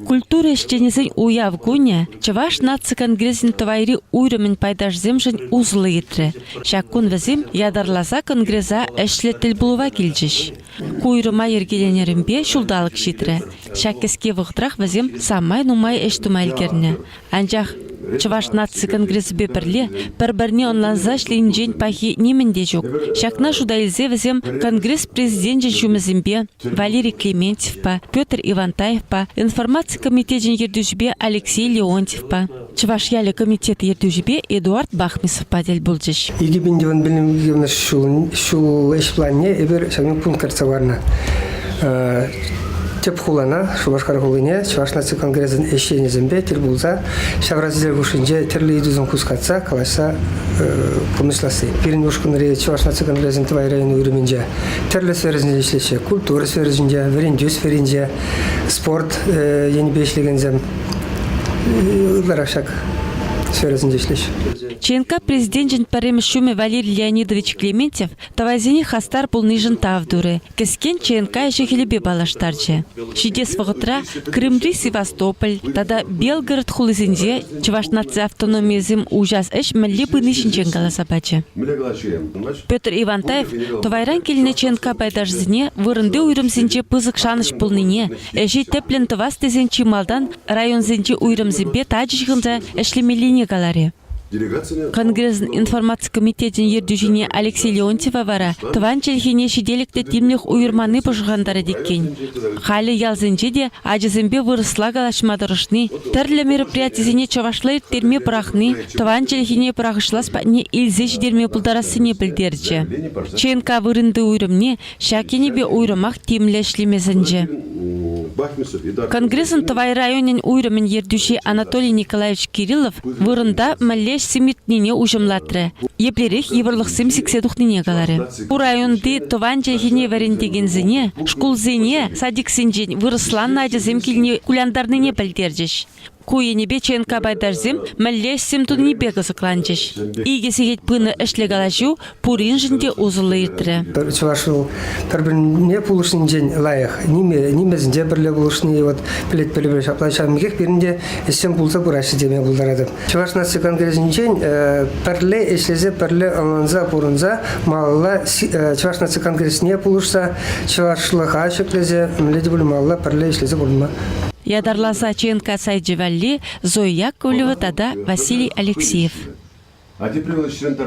Культура ишченесен уяв гуня, Чаваш наци конгрессин товайри уйрымен пайдашзем жын узлы етірі. Шаккун візім ядарласа конгресса әшлеттіл бұлыва келжіш. Куйрыма ергеленерімбе шулдалық житірі. Шаккеске вғыдрақ візім самай нумай әштумай керіне. Анжақ Чаваш наци конгресс беперле, бір-бірне онланза шлейінжен пахи немінде жоқ. Шакна шудайлзе візім конгресс президенті жүмізімбе Валерий Клементьев па, Петр Ивантаев па, информация комитетен ердюжбе Алексей Леонтьев па. Чаваш ялі комитет ердюжбе Эдуард Бахмисов па дел бұлжыш. Иги бендеван білім шул эшпланне эбір шагын пункт карцаварна. Теп хулана, шубашкар хулыне, Чаваш наци конгрессын эшене зембе, тер булза, шавразилер гушинже, терлі идузын кускатса, каласа помысласы. Пирин ушкунре Чаваш наци конгрессын твай районы үйріменже, терлі сферізінде ешлеше, культура сферізінде, верендю сферінде, спорт ені бешлеген зем, ұларашак сферізінде ешлеше. ЧНК президентін паремшуме Валерий Леонидович Клементьев тавазини хастар пулныжын тавдуры. Кескен ЧНК ешехелебе балаштарчы. Шидес вғытра Крымри Севастополь, тада Белгород хулызінде Чаваш наци автономизм ужас эш мәлі бынышын ченгаласа бачы. Петр Ивантаев товайран келіне ЧНК байдажзіне вырынды уйрымзінде пызык шаныш пулныне, эші теплен тывас тезен чималдан районзінде уйрымзінде таджығында эшлемеліне галаре. Конгресс информация комитетен ердюжине Алексей Леонтьева вара, тыван челхине шиделікті тимлих уйырманы пұжғандары деккен. Халі ялзынже де ажызымбе вырысла галашмадырышны, тәрлі мероприятизіне чавашлар терме пырахны, тыван челхине пырахышлас патне илзе жидерме пұлдарасыне білдерчі. ЧНК вырынды уйрымне, шакене бе уйрымақ темлешлемезінже. Конгрессын Тывай районен уйрымен ердюши Анатолий Николаевич Кириллов вырында мәллеш симитнине ужымлатры. Еплерих еврлықсым сикседухнине галары. У районды Тыван жайхине варендегензіне, шкулзіне, садиксінжен вырыслан найдызым келіне куляндарныне білдердеш. Куенебе ЧНК байдарзым мәллеш симтуннебе кызыкланчыш. Игесегет пыны эшле галашу пурин жінде узылы етірі. Чавашыл бір-біріне пулышын жен лайық. Немезінде бірлі пулышын пілет-пілі шаплайшам мекек берінде эсен пулса бұрашы деме бұлдарадым. Чаваш наци конгресін жен пірлі эшлезе пірлі аланза бұрынза малла Чаваш наци конгресіне пулышса Чавашылыға шеклезе мүледі бұл малла пірлі эшлезе бұрынма. Ядарласа ЧНК сайджевалли Зоя Яковлева, тада Василий Алексеев.